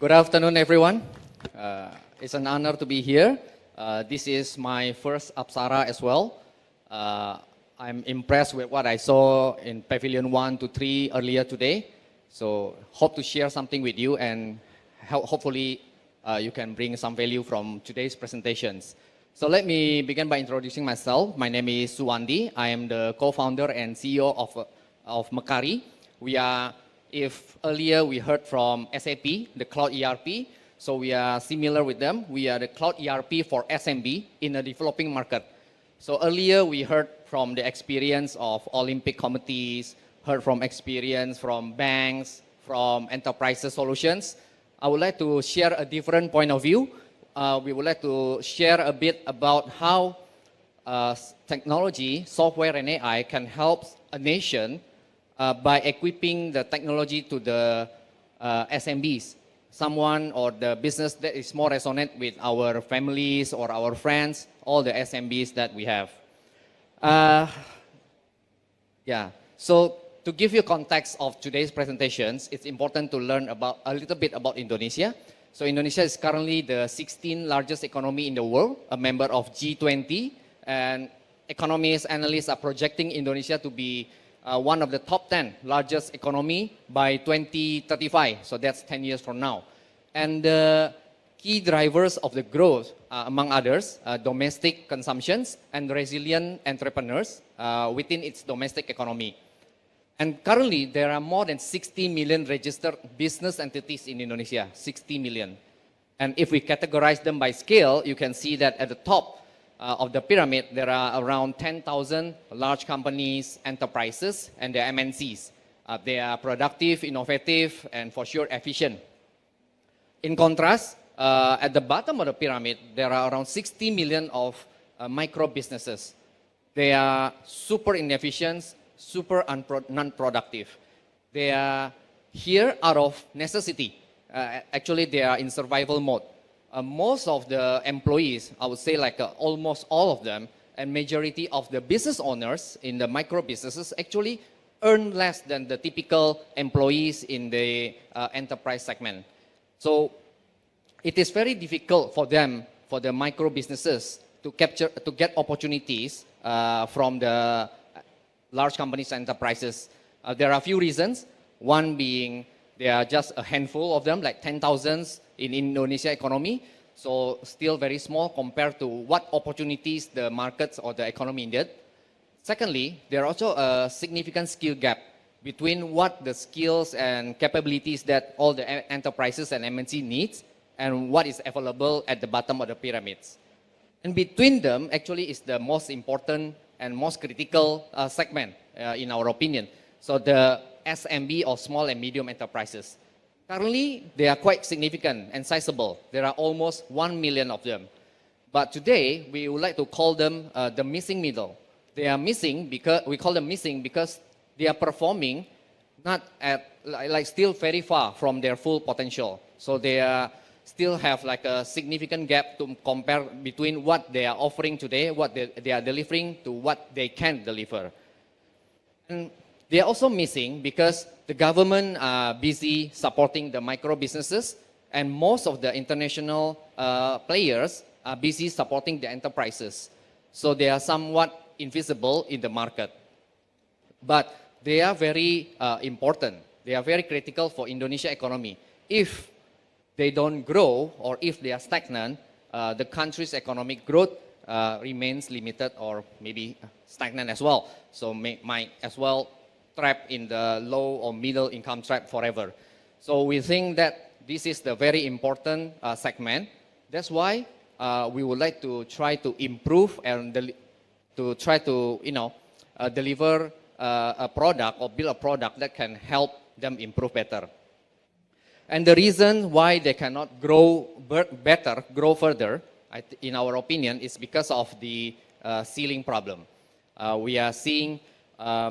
Good afternoon, everyone. It's an honor to be here. This is my first Apsara as well. I'm impressed with what I saw in Pavilion 1 to 3 earlier today. So hope to share something with you and hopefully you can bring some value from today's presentations. So let me begin by introducing myself. My name is Suwandi. I am the co-founder and CEO of Mekari. If earlier we heard from SAP, the cloud ERP, so we are similar with them. We are the cloud ERP for SMB in a developing market. So earlier we heard from the experience of Olympic committees, heard from experience from banks, from enterprises solutions. I would like to share a different point of view. We would like to share a bit about how technology, software and AI can help a nation by equipping the technology to the SMBs, someone or the business that is more resonant with our families or our friends, all the SMBs that we have. So to give you context of today's presentations, it's important to learn a little bit about Indonesia. So Indonesia is currently the 16th largest economy in the world, a member of G20, and economists, analysts are projecting Indonesia to be one of the top 10 largest economy by 2035, so that's 10 years from now. And the key drivers of the growth, among others, domestic consumptions and resilient entrepreneurs within its domestic economy. And currently, there are more than 60 million registered business entities in Indonesia, 60 million. And if we categorize them by scale, you can see that at the top of the pyramid, there are around 10,000 large companies, enterprises, and the MNCs. They are productive, innovative, and for sure efficient. In contrast, at the bottom of the pyramid, there are around 60 million of micro businesses. They are super inefficient, super non-productive. They are here out of necessity. Actually, they are in survival mode. Most of the employees, I would say like almost all of them, and majority of the business owners in the micro businesses actually earn less than the typical employees in the enterprise segment. So it is very difficult for them, for the micro businesses, to get opportunities from the large companies and enterprises. There are a few reasons. One being there are just a handful of them, like 10,000 in Indonesia economy, so still very small compared to what opportunities the markets or the economy needed. Secondly, there are also a significant skill gap between what the skills and capabilities that all the enterprises and MNC needs and what is available at the bottom of the pyramids. And between them actually is the most important and most critical segment in our opinion. So the SMB or small and medium enterprises. Currently, they are quite significant and sizable. There are almost 1 million of them. But today, we would like to call them the missing middle. They are missing because, we call them missing because they are performing not at, like still very far from their full potential. So they still have like a significant gap to compare between what they are offering today, what they are delivering to what they can deliver. And they are also missing because the government are busy supporting the micro businesses and most of the international players are busy supporting the enterprises. So they are somewhat invisible in the market. But they are very important. They are very critical for Indonesia economy. If they don't grow or if they are stagnant, the country's economic growth remains limited or maybe stagnant as well. So might as well trapped in the low or middle income trap forever. So we think that this is the very important segment. That's why we would like to try to improve and to try to deliver a product or build a product that can help them improve better. And the reason why they cannot grow better, grow further, in our opinion, is because of the ceiling problem. We are seeing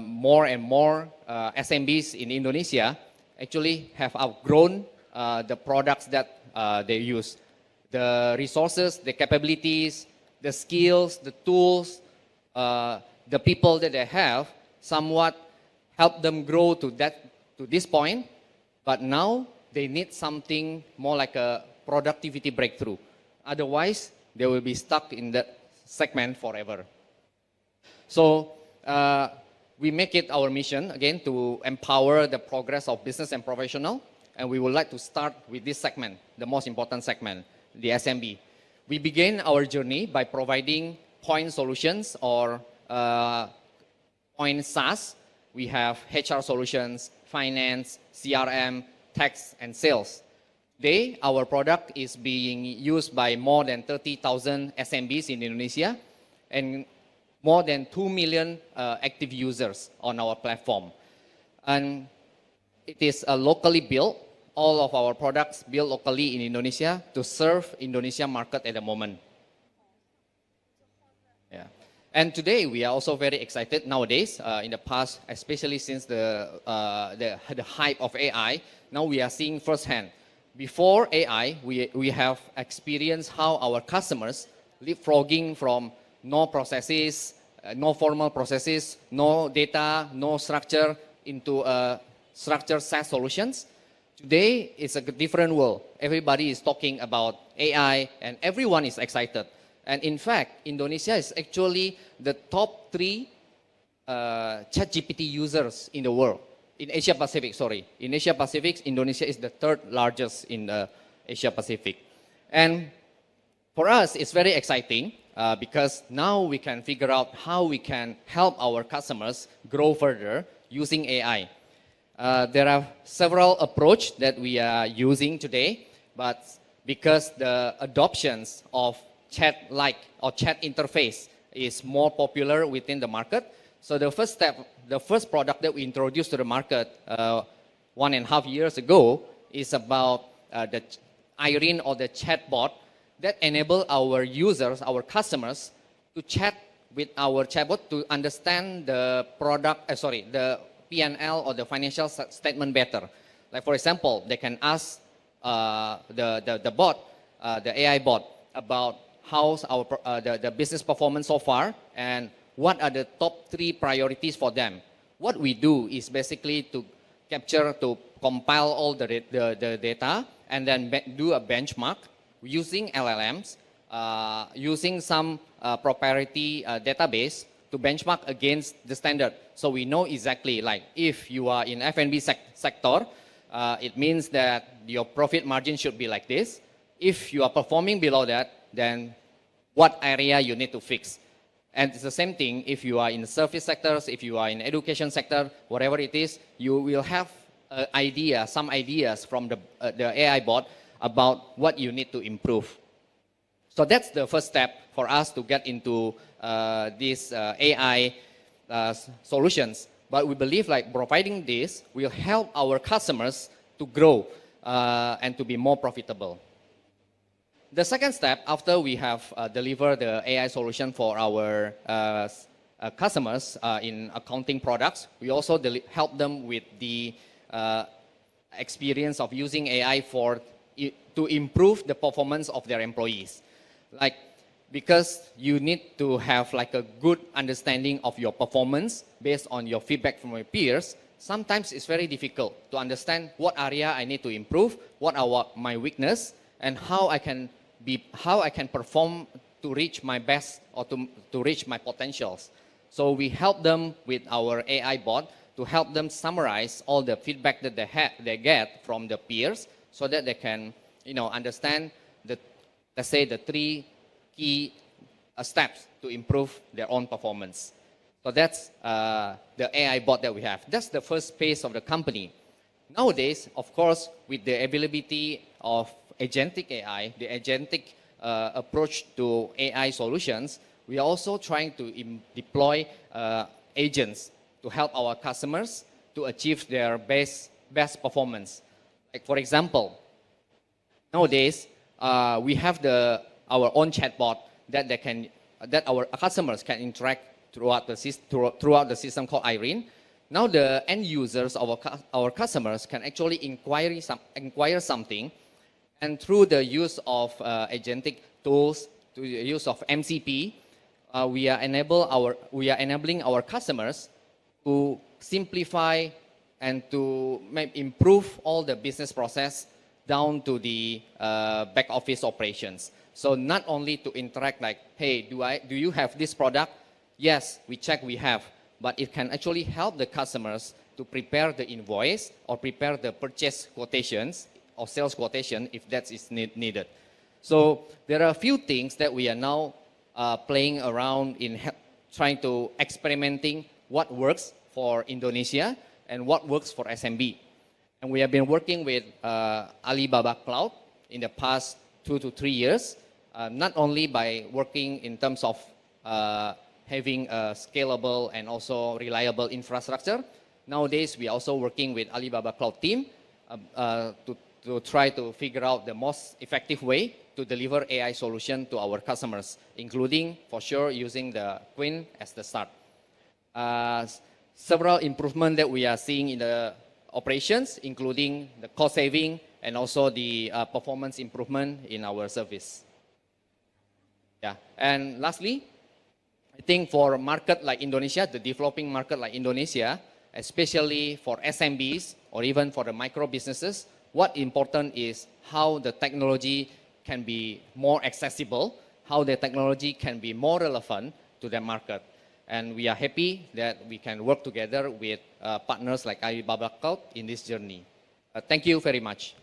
more and more SMBs in Indonesia actually have outgrown the products that they use. The resources, the capabilities, the skills, the tools, the people that they have somewhat help them grow to this point, but now they need something more like a productivity breakthrough. Otherwise, they will be stuck in that segment forever. So we make it our mission, again, to empower the progress of business and professional. And we would like to start with this segment, the most important segment, the SMB. We begin our journey by providing point solutions or point SaaS. We have HR solutions, finance, CRM, tax, and sales. Today, our product is being used by more than 30,000 SMBs in Indonesia and more than 2 million active users on our platform. And it is locally built. All of our products built locally in Indonesia to serve Indonesia market at the moment. Yeah. And today we are also very excited nowadays. In the past, especially since the hype of AI, now we are seeing firsthand. Before AI, we have experienced how our customers leapfrogging from no processes, no formal processes, no data, no structure into structured SaaS solutions. Today, it's a different world. Everybody is talking about AI and everyone is excited. And in fact, Indonesia is actually the top 3 ChatGPT users in the world. In Asia Pacific, sorry. In Asia Pacific, Indonesia is the 3rd largest in Asia Pacific. And for us, it's very exciting because now we can figure out how we can help our customers grow further using AI. There are several approaches that we are using today, but because the adoptions of chat-like or chat interface is more popular within the market, so the first step, the first product that we introduced to the market 1.5 years ago is about the Irene or the chatbot that enable our users, our customers, to chat with our chatbot to understand the product, the P&L or the financial statement better. Like for example, they can ask the bot, the AI bot, about how's the business performance so far and what are the top 3 priorities for them. What we do is basically to compile all the data and then do a benchmark using LLMs, using some proprietary database to benchmark against the standard. So we know exactly, like if you are in F&B sector, it means that your profit margin should be like this. If you are performing below that, then what area you need to fix. And it's the same thing if you are in service sectors, if you are in education sector, whatever it is, you will have some ideas from the AI bot about what you need to improve. So that's the first step for us to get into these AI solutions. But we believe like providing this will help our customers to grow and to be more profitable. The second step, after we have delivered the AI solution for our customers in accounting products, we also help them with the experience of using AI to improve the performance of their employees. Like, because you need to have like a good understanding of your performance based on your feedback from your peers. Sometimes it's very difficult to understand what area I need to improve, what are my weakness, and how I can perform to reach my best or to reach my potentials. So we help them with our AI bot to help them summarize all the feedback that they get from the peers, so that they can, understand let's say the 3 key steps to improve their own performance. So that's the AI bot that we have. That's the first phase of the company. Nowadays, of course, with the availability of agentic AI, the agentic approach to AI solutions, we are also trying to deploy agents to help our customers to achieve their best performance. Like for example, nowadays we have our own chatbot that our customers can interact throughout the system called Irene. Now the end users of our customers can actually inquire something, and through the use of agentic tools, through the use of MCP, we are enabling our customers to simplify and to improve all the business process down to the back office operations. So not only to interact like, hey, do you have this product? Yes, we check we have, but it can actually help the customers to prepare the invoice or prepare the purchase quotations or sales quotation if that is needed. So there are a few things that we are now playing around in trying to experimenting what works for Indonesia and what works for SMB. And we have been working with Alibaba Cloud in the past 2 to 3 years, not only by working in terms of having a scalable and also reliable infrastructure. Nowadays, we are also working with Alibaba Cloud team to try to figure out the most effective way to deliver AI solution to our customers, including, for sure, using the Queen as the start. Several improvements that we are seeing in the operations, including the cost saving and also the performance improvement in our service. Yeah, and lastly, I think for a market like Indonesia, the developing market like Indonesia, especially for SMBs or even for the micro businesses, what important is how the technology can be more accessible, how the technology can be more relevant to the market. And we are happy that we can work together with partners like Alibaba Cloud in this journey. Thank you very much.